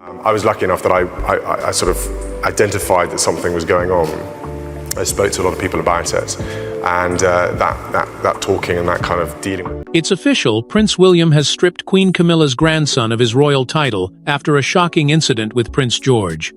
I was lucky enough that I sort of identified that something was going on. I spoke to a lot of people about it, and that talking and that kind of dealing with it. It's official, Prince William has stripped Queen Camilla's grandson of his royal title after a shocking incident with Prince George.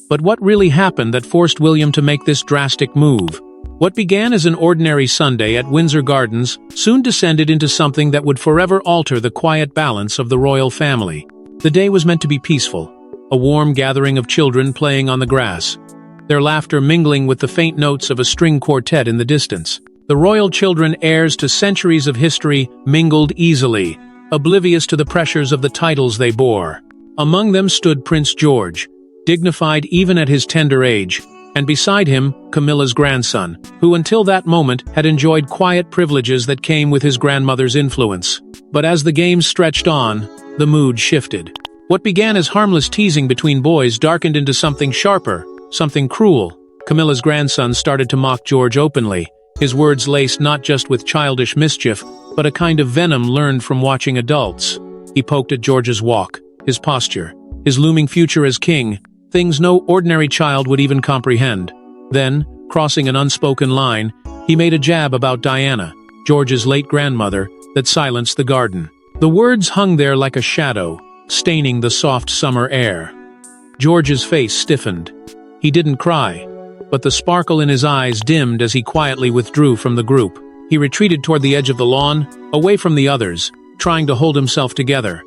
But what really happened that forced William to make this drastic move? What began as an ordinary Sunday at Windsor Gardens soon descended into something that would forever alter the quiet balance of the royal family. The day was meant to be peaceful, a warm gathering of children playing on the grass, their laughter mingling with the faint notes of a string quartet in the distance. The royal children, heirs to centuries of history, mingled easily, oblivious to the pressures of the titles they bore. Among them stood Prince George, dignified even at his tender age, and beside him, Camilla's grandson, who until that moment had enjoyed quiet privileges that came with his grandmother's influence. But as the games stretched on, the mood shifted. What began as harmless teasing between boys darkened into something sharper, something cruel. Camilla's grandson started to mock George openly, his words laced not just with childish mischief, but a kind of venom learned from watching adults. He poked at George's walk, his posture, his looming future as king, things no ordinary child would even comprehend. Then, crossing an unspoken line, he made a jab about Diana, George's late grandmother, that silenced the garden. The words hung there like a shadow, staining the soft summer air. George's face stiffened. He didn't cry, but the sparkle in his eyes dimmed as he quietly withdrew from the group. He retreated toward the edge of the lawn, away from the others, trying to hold himself together.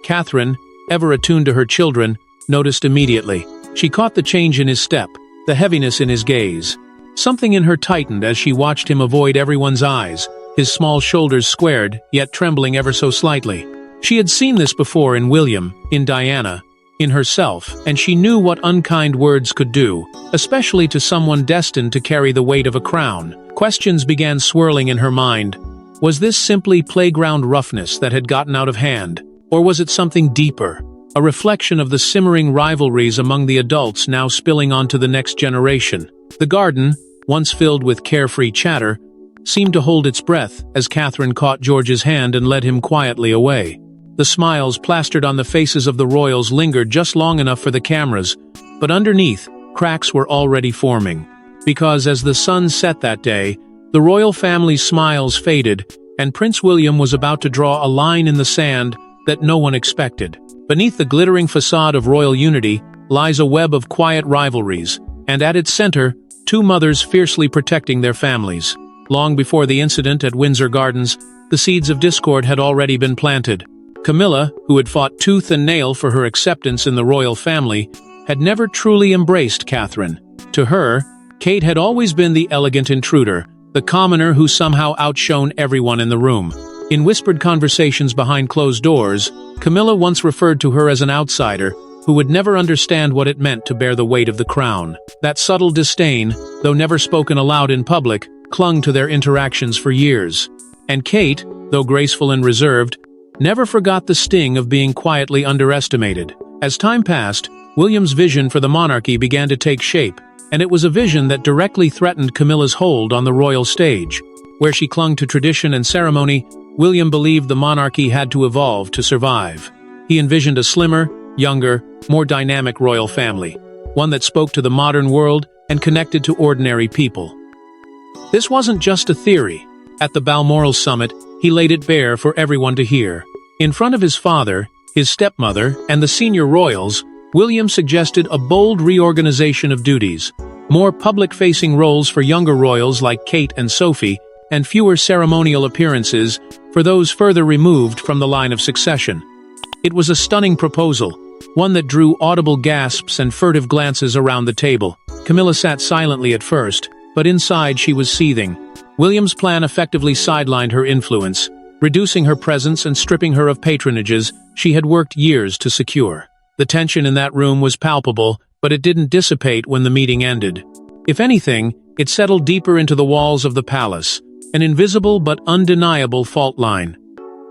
Catherine, ever attuned to her children, noticed immediately. She caught the change in his step, the heaviness in his gaze. Something in her tightened as she watched him avoid everyone's eyes, his small shoulders squared, yet trembling ever so slightly. She had seen this before in William, in Diana, in herself, and she knew what unkind words could do, especially to someone destined to carry the weight of a crown. Questions began swirling in her mind. Was this simply playground roughness that had gotten out of hand, or was it something deeper? A reflection of the simmering rivalries among the adults now spilling onto the next generation. The garden, once filled with carefree chatter, seemed to hold its breath as Catherine caught George's hand and led him quietly away. The smiles plastered on the faces of the royals lingered just long enough for the cameras, but underneath, cracks were already forming. Because as the sun set that day, the royal family's smiles faded, and Prince William was about to draw a line in the sand that no one expected. Beneath the glittering facade of royal unity lies a web of quiet rivalries, and at its center, two mothers fiercely protecting their families. Long before the incident at Windsor Gardens, the seeds of discord had already been planted. Camilla, who had fought tooth and nail for her acceptance in the royal family, had never truly embraced Catherine. To her, Kate had always been the elegant intruder, the commoner who somehow outshone everyone in the room. In whispered conversations behind closed doors, Camilla once referred to her as an outsider who would never understand what it meant to bear the weight of the crown. That subtle disdain, though never spoken aloud in public, clung to their interactions for years. And Kate, though graceful and reserved, never forgot the sting of being quietly underestimated. As time passed, William's vision for the monarchy began to take shape, and it was a vision that directly threatened Camilla's hold on the royal stage. Where she clung to tradition and ceremony, William believed the monarchy had to evolve to survive. He envisioned a slimmer, younger, more dynamic royal family, one that spoke to the modern world and connected to ordinary people. This wasn't just a theory. At the Balmoral summit, he laid it bare for everyone to hear. In front of his father, his stepmother, and the senior royals, William suggested a bold reorganization of duties, more public-facing roles for younger royals like Kate and Sophie, and fewer ceremonial appearances for those further removed from the line of succession. It was a stunning proposal, one that drew audible gasps and furtive glances around the table. Camilla sat silently at first, but inside she was seething. William's plan effectively sidelined her influence, reducing her presence and stripping her of patronages she had worked years to secure. The tension in that room was palpable, but it didn't dissipate when the meeting ended. If anything, it settled deeper into the walls of the palace, an invisible but undeniable fault line.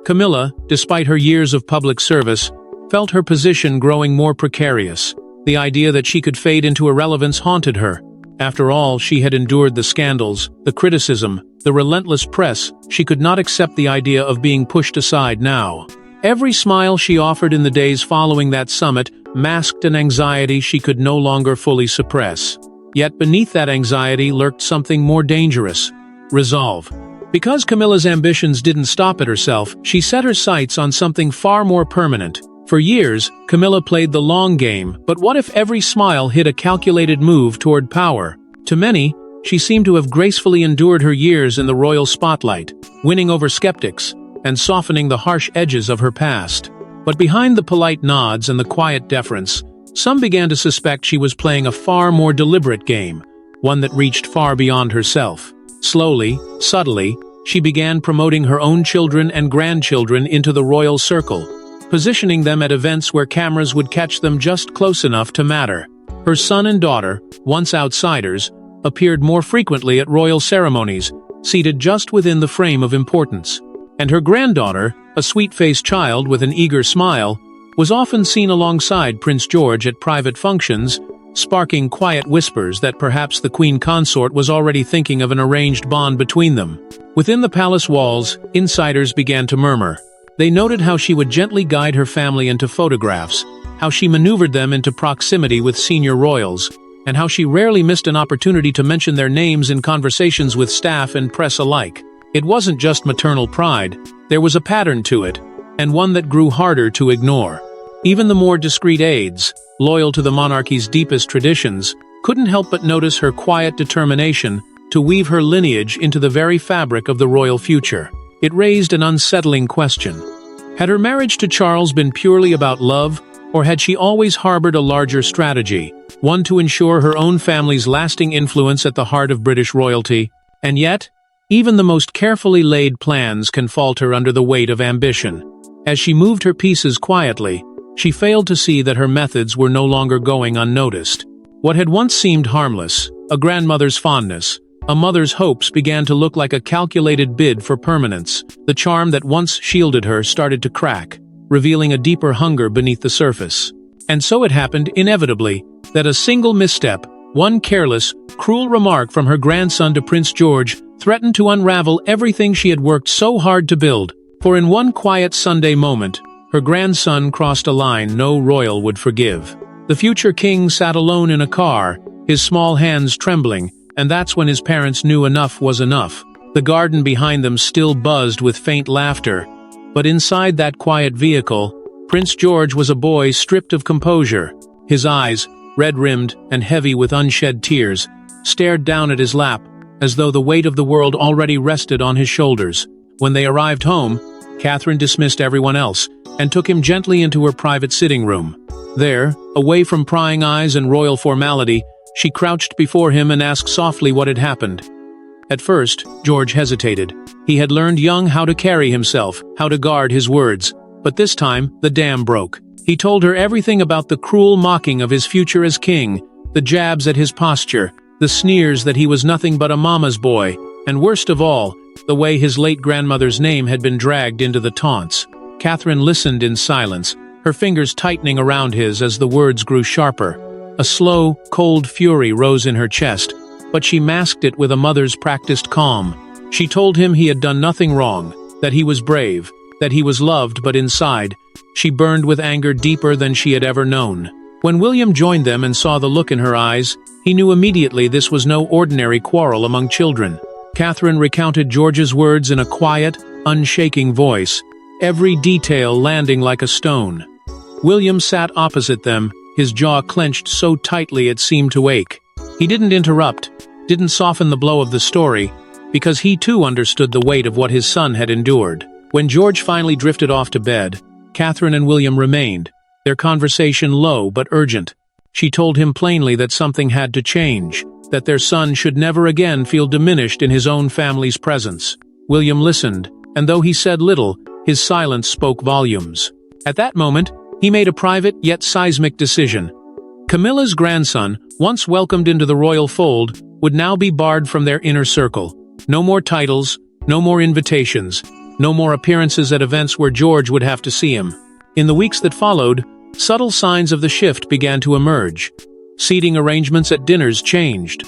Camilla, despite her years of public service, felt her position growing more precarious. The idea that she could fade into irrelevance haunted her. After all, she had endured the scandals, the criticism, the relentless press. She could not accept the idea of being pushed aside now. Every smile she offered in the days following that summit masked an anxiety she could no longer fully suppress. Yet beneath that anxiety lurked something more dangerous: resolve. Because Camilla's ambitions didn't stop at herself, she set her sights on something far more permanent. For years, Camilla played the long game, but what if every smile hid a calculated move toward power? To many, she seemed to have gracefully endured her years in the royal spotlight, winning over skeptics and softening the harsh edges of her past. But behind the polite nods and the quiet deference, some began to suspect she was playing a far more deliberate game, one that reached far beyond herself. Slowly, subtly, she began promoting her own children and grandchildren into the royal circle, positioning them at events where cameras would catch them just close enough to matter. Her son and daughter, once outsiders, appeared more frequently at royal ceremonies, seated just within the frame of importance. And her granddaughter, a sweet-faced child with an eager smile, was often seen alongside Prince George at private functions, sparking quiet whispers that perhaps the Queen Consort was already thinking of an arranged bond between them. Within the palace walls, insiders began to murmur. They noted how she would gently guide her family into photographs, how she maneuvered them into proximity with senior royals, and how she rarely missed an opportunity to mention their names in conversations with staff and press alike. It wasn't just maternal pride, there was a pattern to it, and one that grew harder to ignore. Even the more discreet aides, loyal to the monarchy's deepest traditions, couldn't help but notice her quiet determination to weave her lineage into the very fabric of the royal future. It raised an unsettling question. Had her marriage to Charles been purely about love, or had she always harbored a larger strategy, one to ensure her own family's lasting influence at the heart of British royalty? And yet, even the most carefully laid plans can falter under the weight of ambition. As she moved her pieces quietly, she failed to see that her methods were no longer going unnoticed. What had once seemed harmless, a grandmother's fondness, a mother's hopes, began to look like a calculated bid for permanence. The charm that once shielded her started to crack, revealing a deeper hunger beneath the surface. And so it happened, inevitably, that a single misstep, one careless, cruel remark from her grandson to Prince George, threatened to unravel everything she had worked so hard to build. For in one quiet Sunday moment, her grandson crossed a line no royal would forgive. The future king sat alone in a car, his small hands trembling, and that's when his parents knew enough was enough. The garden behind them still buzzed with faint laughter, but inside that quiet vehicle, Prince George was a boy stripped of composure. His eyes, red-rimmed and heavy with unshed tears, stared down at his lap, as though the weight of the world already rested on his shoulders. When they arrived home, Catherine dismissed everyone else and took him gently into her private sitting room. There, away from prying eyes and royal formality, she crouched before him and asked softly what had happened. At first, George hesitated. He had learned young how to carry himself, how to guard his words. But this time, the dam broke. He told her everything about the cruel mocking of his future as king, the jabs at his posture, the sneers that he was nothing but a mama's boy, and worst of all, the way his late grandmother's name had been dragged into the taunts. Catherine listened in silence, her fingers tightening around his as the words grew sharper. A slow, cold fury rose in her chest, but she masked it with a mother's practiced calm. She told him he had done nothing wrong, that he was brave, that he was loved, but inside, she burned with anger deeper than she had ever known. When William joined them and saw the look in her eyes, he knew immediately this was no ordinary quarrel among children. Catherine recounted George's words in a quiet, unshaking voice, every detail landing like a stone. William sat opposite them, his jaw clenched so tightly it seemed to ache. He didn't interrupt, didn't soften the blow of the story, because he too understood the weight of what his son had endured. When George finally drifted off to bed, Catherine and William remained, their conversation low but urgent. She told him plainly that something had to change, that their son should never again feel diminished in his own family's presence. William listened, and though he said little, his silence spoke volumes. At that moment, he made a private yet seismic decision. Camilla's grandson, once welcomed into the royal fold, would now be barred from their inner circle. No more titles, no more invitations, no more appearances at events where George would have to see him. In the weeks that followed, subtle signs of the shift began to emerge. Seating arrangements at dinners changed.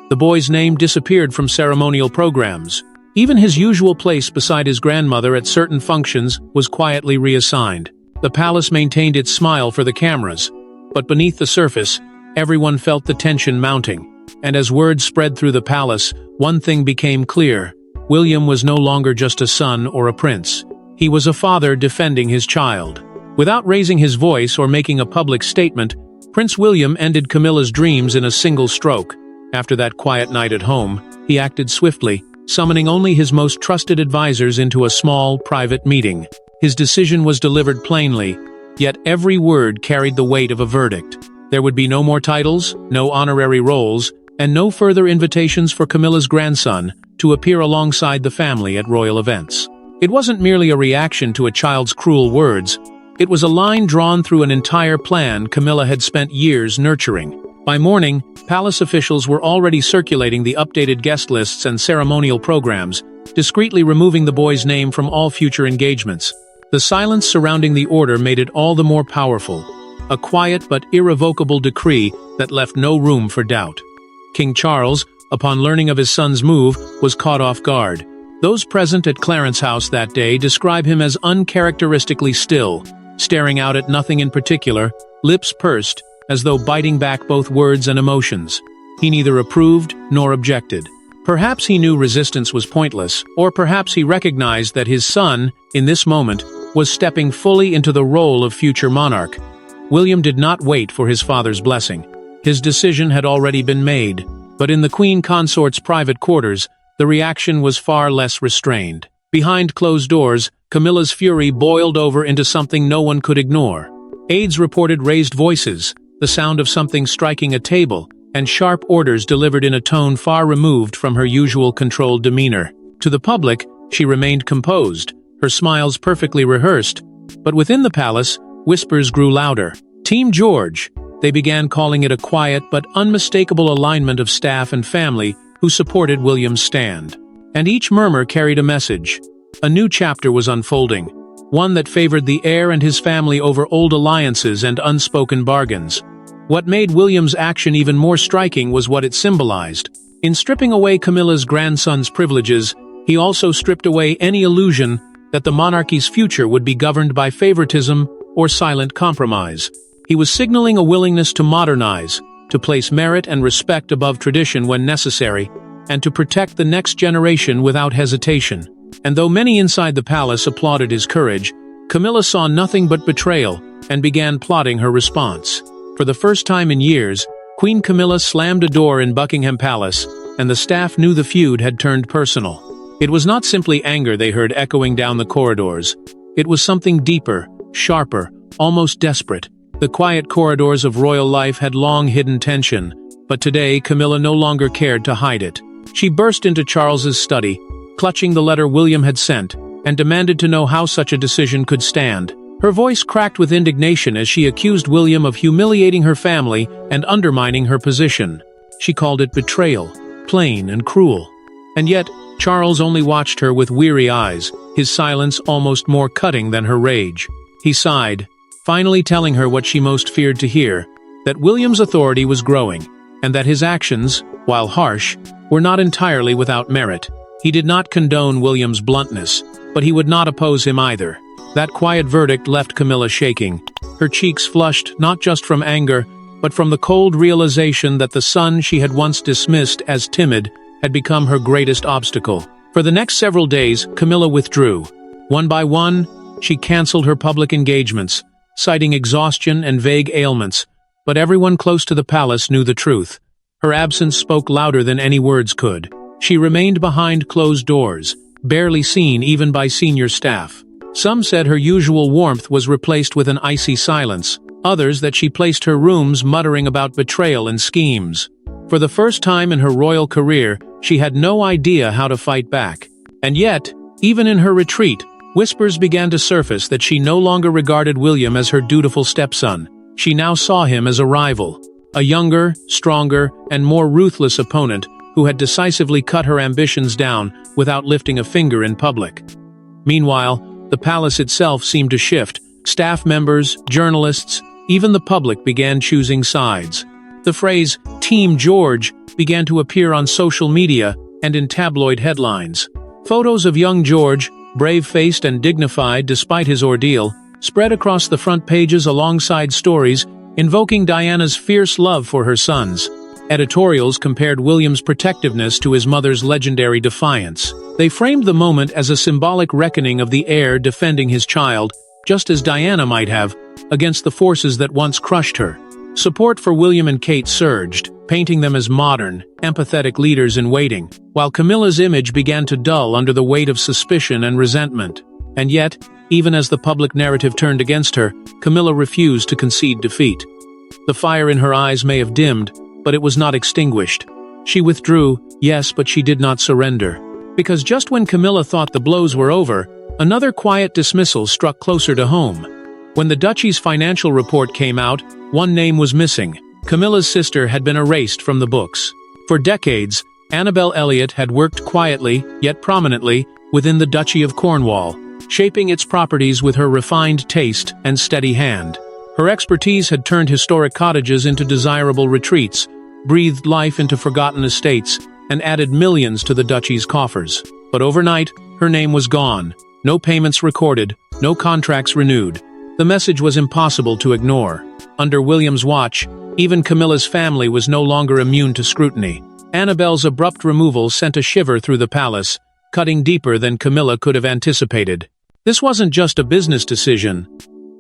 The boy's name disappeared from ceremonial programs. Even his usual place beside his grandmother at certain functions was quietly reassigned. The palace maintained its smile for the cameras, but beneath the surface, everyone felt the tension mounting. And as word spread through the palace, one thing became clear. William was no longer just a son or a prince. He was a father defending his child. Without raising his voice or making a public statement, Prince William ended Camilla's dreams in a single stroke. After that quiet night at home, he acted swiftly, summoning only his most trusted advisors into a small, private meeting. His decision was delivered plainly, yet every word carried the weight of a verdict. There would be no more titles, no honorary roles, and no further invitations for Camilla's grandson to appear alongside the family at royal events. It wasn't merely a reaction to a child's cruel words. It was a line drawn through an entire plan Camilla had spent years nurturing. By morning, palace officials were already circulating the updated guest lists and ceremonial programs, discreetly removing the boy's name from all future engagements. The silence surrounding the order made it all the more powerful, a quiet but irrevocable decree that left no room for doubt. King Charles, upon learning of his son's move, was caught off guard. Those present at Clarence House that day describe him as uncharacteristically still, staring out at nothing in particular, lips pursed, as though biting back both words and emotions. He neither approved nor objected. Perhaps he knew resistance was pointless, or perhaps he recognized that his son, in this moment, was stepping fully into the role of future monarch. William did not wait for his father's blessing. His decision had already been made, but in the Queen Consort's private quarters, the reaction was far less restrained. Behind closed doors, Camilla's fury boiled over into something no one could ignore. Aides reported raised voices, the sound of something striking a table, and sharp orders delivered in a tone far removed from her usual controlled demeanor. To the public, she remained composed, her smiles perfectly rehearsed, but within the palace, whispers grew louder. Team George. They began calling it a quiet but unmistakable alignment of staff and family who supported William's stand. And each murmur carried a message. A new chapter was unfolding, one that favored the heir and his family over old alliances and unspoken bargains. What made William's action even more striking was what it symbolized. In stripping away Camilla's grandson's privileges, he also stripped away any illusion that the monarchy's future would be governed by favoritism or silent compromise. He was signaling a willingness to modernize, to place merit and respect above tradition when necessary, and to protect the next generation without hesitation. And though many inside the palace applauded his courage, Camilla saw nothing but betrayal and began plotting her response. For the first time in years, Queen Camilla slammed a door in Buckingham Palace, and the staff knew the feud had turned personal. It was not simply anger they heard echoing down the corridors. It was something deeper, sharper, almost desperate. The quiet corridors of royal life had long hidden tension, but today Camilla no longer cared to hide it. She burst into Charles's study, clutching the letter William had sent, and demanded to know how such a decision could stand. Her voice cracked with indignation as she accused William of humiliating her family and undermining her position. She called it betrayal, plain and cruel. And yet, Charles only watched her with weary eyes, his silence almost more cutting than her rage. He sighed, finally telling her what she most feared to hear, that William's authority was growing, and that his actions, while harsh, were not entirely without merit. He did not condone William's bluntness, but he would not oppose him either. That quiet verdict left Camilla shaking, her cheeks flushed not just from anger, but from the cold realization that the son she had once dismissed as timid had become her greatest obstacle. For the next several days, Camilla withdrew. One by one, she canceled her public engagements, citing exhaustion and vague ailments, but everyone close to the palace knew the truth. Her absence spoke louder than any words could. She remained behind closed doors, barely seen even by senior staff. Some said her usual warmth was replaced with an icy silence, others that she placed her rooms muttering about betrayal and schemes. For the first time in her royal career, she had no idea how to fight back. And yet, even in her retreat, whispers began to surface that she no longer regarded William as her dutiful stepson. She now saw him as a rival, a younger, stronger, and more ruthless opponent who had decisively cut her ambitions down without lifting a finger in public. Meanwhile, the palace itself seemed to shift. Staff members, journalists, even the public began choosing sides. The phrase, Team George, began to appear on social media and in tabloid headlines. Photos of young George, brave-faced and dignified despite his ordeal, spread across the front pages alongside stories invoking Diana's fierce love for her sons. Editorials compared William's protectiveness to his mother's legendary defiance. They framed the moment as a symbolic reckoning of the heir defending his child, just as Diana might have, against the forces that once crushed her. Support for William and Kate surged, painting them as modern, empathetic leaders in waiting, while Camilla's image began to dull under the weight of suspicion and resentment. And yet, even as the public narrative turned against her, Camilla refused to concede defeat. The fire in her eyes may have dimmed, but it was not extinguished. She withdrew, yes, but she did not surrender. Because just when Camilla thought the blows were over, another quiet dismissal struck closer to home. When the duchy's financial report came out, one name was missing. Camilla's sister had been erased from the books. For decades, Annabelle Elliot had worked quietly, yet prominently, within the Duchy of Cornwall, shaping its properties with her refined taste and steady hand. Her expertise had turned historic cottages into desirable retreats, breathed life into forgotten estates, and added millions to the duchy's coffers. But overnight, her name was gone. No payments recorded, no contracts renewed. The message was impossible to ignore. Under William's watch, even Camilla's family was no longer immune to scrutiny. Annabelle's abrupt removal sent a shiver through the palace, cutting deeper than Camilla could have anticipated. This wasn't just a business decision.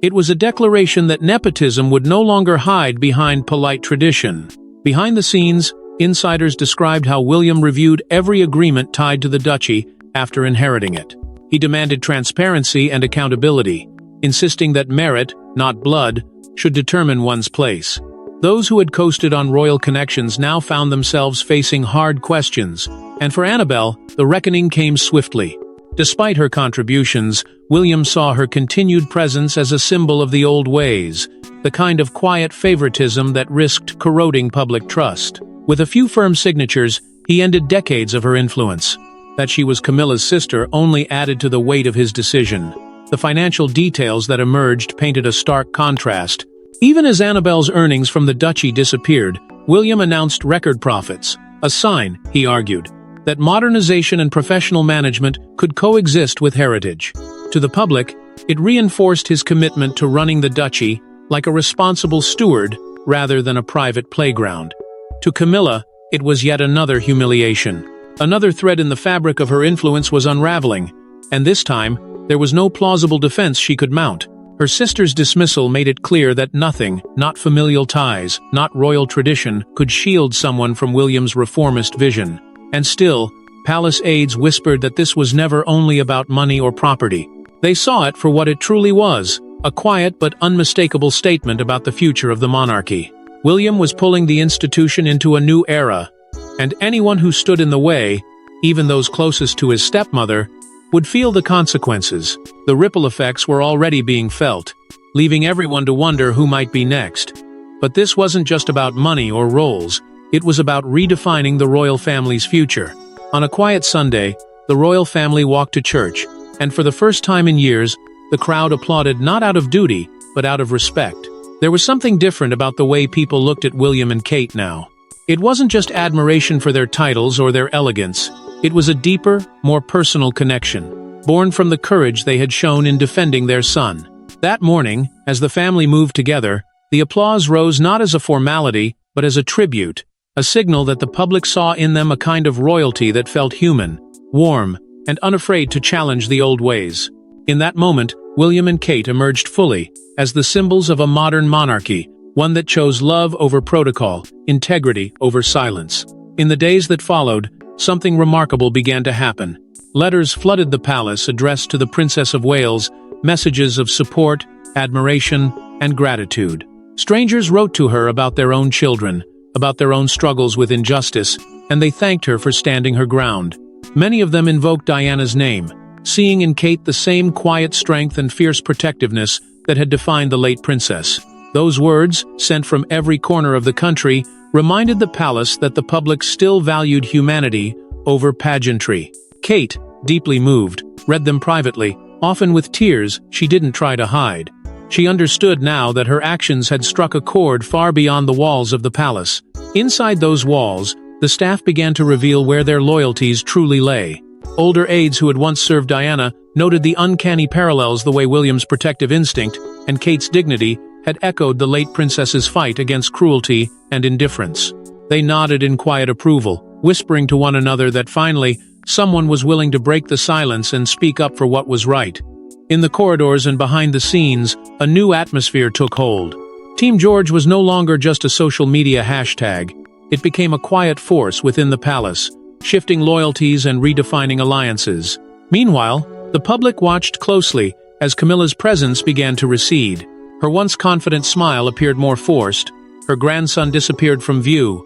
It was a declaration that nepotism would no longer hide behind polite tradition. Behind the scenes, insiders described how William reviewed every agreement tied to the duchy after inheriting it. He demanded transparency and accountability, insisting that merit, not blood, should determine one's place. Those who had coasted on royal connections now found themselves facing hard questions, and for Annabelle, the reckoning came swiftly. Despite her contributions, William saw her continued presence as a symbol of the old ways, the kind of quiet favoritism that risked corroding public trust. With a few firm signatures, he ended decades of her influence. That she was Camilla's sister only added to the weight of his decision. The financial details that emerged painted a stark contrast. Even as Annabelle's earnings from the duchy disappeared, William announced record profits, a sign, he argued, that modernization and professional management could coexist with heritage. To the public, it reinforced his commitment to running the duchy like a responsible steward rather than a private playground. To Camilla, it was yet another humiliation. Another thread in the fabric of her influence was unraveling, and this time, there was no plausible defense she could mount. Her sister's dismissal made it clear that nothing, not familial ties, not royal tradition, could shield someone from William's reformist vision. And still, palace aides whispered that this was never only about money or property. They saw it for what it truly was, a quiet but unmistakable statement about the future of the monarchy. William was pulling the institution into a new era, and anyone who stood in the way, even those closest to his stepmother, would feel the consequences. The ripple effects were already being felt, leaving everyone to wonder who might be next. But this wasn't just about money or roles, it was about redefining the royal family's future. On a quiet Sunday, the royal family walked to church, and for the first time in years, the crowd applauded not out of duty, but out of respect. There was something different about the way people looked at William and Kate now. It wasn't just admiration for their titles or their elegance. It was a deeper, more personal connection, born from the courage they had shown in defending their son. That morning, as the family moved together, the applause rose not as a formality, but as a tribute, a signal that the public saw in them a kind of royalty that felt human, warm, and unafraid to challenge the old ways. In that moment, William and Kate emerged fully, as the symbols of a modern monarchy, one that chose love over protocol, integrity over silence. In the days that followed, something remarkable began to happen. Letters flooded the palace addressed to the Princess of Wales, messages of support, admiration, and gratitude. Strangers wrote to her about their own children, about their own struggles with injustice, and they thanked her for standing her ground. Many of them invoked Diana's name, seeing in Kate the same quiet strength and fierce protectiveness that had defined the late princess. Those words, sent from every corner of the country, reminded the palace that the public still valued humanity over pageantry. Kate, deeply moved, read them privately, often with tears she didn't try to hide. She understood now that her actions had struck a chord far beyond the walls of the palace. Inside those walls, the staff began to reveal where their loyalties truly lay. Older aides who had once served Diana noted the uncanny parallels the way William's protective instinct and Kate's dignity had echoed the late princess's fight against cruelty and indifference. They nodded in quiet approval, whispering to one another that finally, someone was willing to break the silence and speak up for what was right. In the corridors and behind the scenes, a new atmosphere took hold. Team George was no longer just a social media hashtag. It became a quiet force within the palace, shifting loyalties and redefining alliances. Meanwhile, the public watched closely as Camilla's presence began to recede. Her once confident smile appeared more forced, her grandson disappeared from view,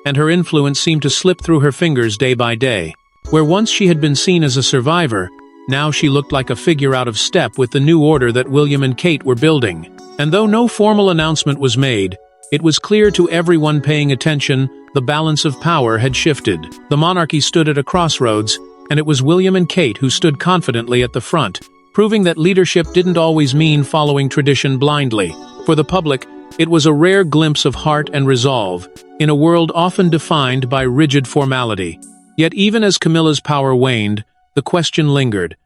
and her influence seemed to slip through her fingers day by day. Where once she had been seen as a survivor, now she looked like a figure out of step with the new order that William and Kate were building. And though no formal announcement was made, it was clear to everyone paying attention the balance of power had shifted. The monarchy stood at a crossroads, and it was William and Kate who stood confidently at the front, proving that leadership didn't always mean following tradition blindly. For the public, it was a rare glimpse of heart and resolve, in a world often defined by rigid formality. Yet even as Camilla's power waned, the question lingered.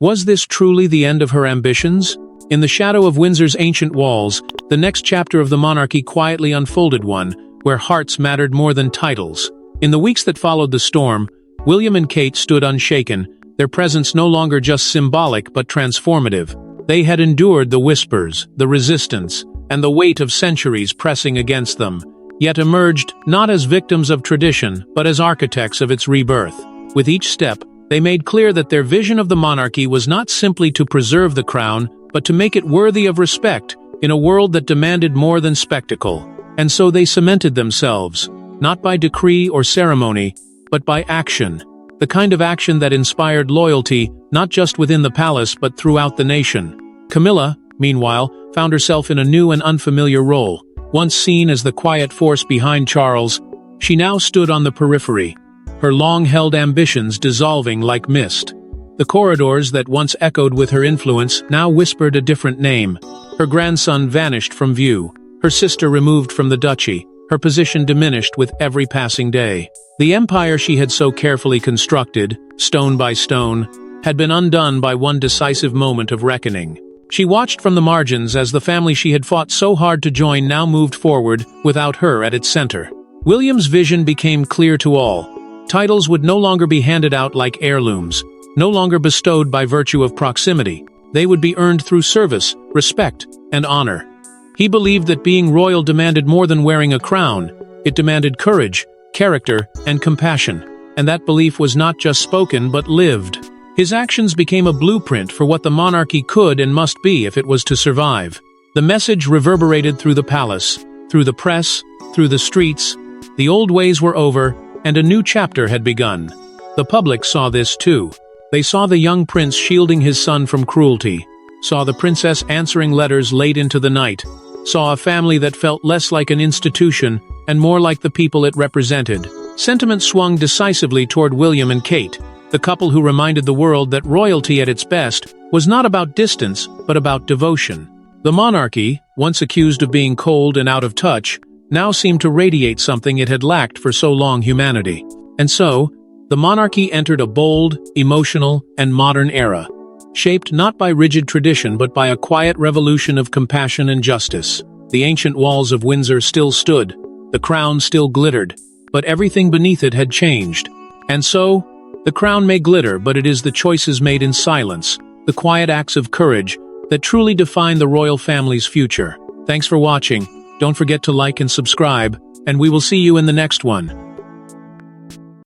Was this truly the end of her ambitions? In the shadow of Windsor's ancient walls, the next chapter of the monarchy quietly unfolded, one where hearts mattered more than titles. In the weeks that followed the storm, William and Kate stood unshaken, their presence no longer just symbolic but transformative. They had endured the whispers, the resistance, and the weight of centuries pressing against them, yet emerged not as victims of tradition but as architects of its rebirth. With each step, they made clear that their vision of the monarchy was not simply to preserve the crown, but to make it worthy of respect in a world that demanded more than spectacle. And so they cemented themselves, not by decree or ceremony, but by action. The kind of action that inspired loyalty, not just within the palace but throughout the nation. Camilla, meanwhile, found herself in a new and unfamiliar role. Once seen as the quiet force behind Charles, she now stood on the periphery, her long-held ambitions dissolving like mist. The corridors that once echoed with her influence now whispered a different name. Her grandson vanished from view, her sister removed from the duchy, her position diminished with every passing day. The empire she had so carefully constructed, stone by stone, had been undone by one decisive moment of reckoning. She watched from the margins as the family she had fought so hard to join now moved forward without her at its center. William's vision became clear to all. Titles would no longer be handed out like heirlooms, no longer bestowed by virtue of proximity. They would be earned through service, respect, and honor. He believed that being royal demanded more than wearing a crown. It demanded courage, character, and compassion. And that belief was not just spoken but lived. His actions became a blueprint for what the monarchy could and must be if it was to survive. The message reverberated through the palace, through the press, through the streets. The old ways were over, and a new chapter had begun. The public saw this too. They saw the young prince shielding his son from cruelty, saw the princess answering letters late into the night, saw a family that felt less like an institution and more like the people it represented. Sentiment swung decisively toward William and Kate, the couple who reminded the world that royalty at its best was not about distance, but about devotion. The monarchy, once accused of being cold and out of touch, now seemed to radiate something it had lacked for so long: humanity. And so, the monarchy entered a bold, emotional, and modern era, shaped not by rigid tradition but by a quiet revolution of compassion and justice. The ancient walls of Windsor still stood, the crown still glittered, but everything beneath it had changed. And so, the crown may glitter, but it is the choices made in silence, the quiet acts of courage, that truly define the royal family's future. Thanks for watching. Don't forget to like and subscribe, and we will see you in the next one.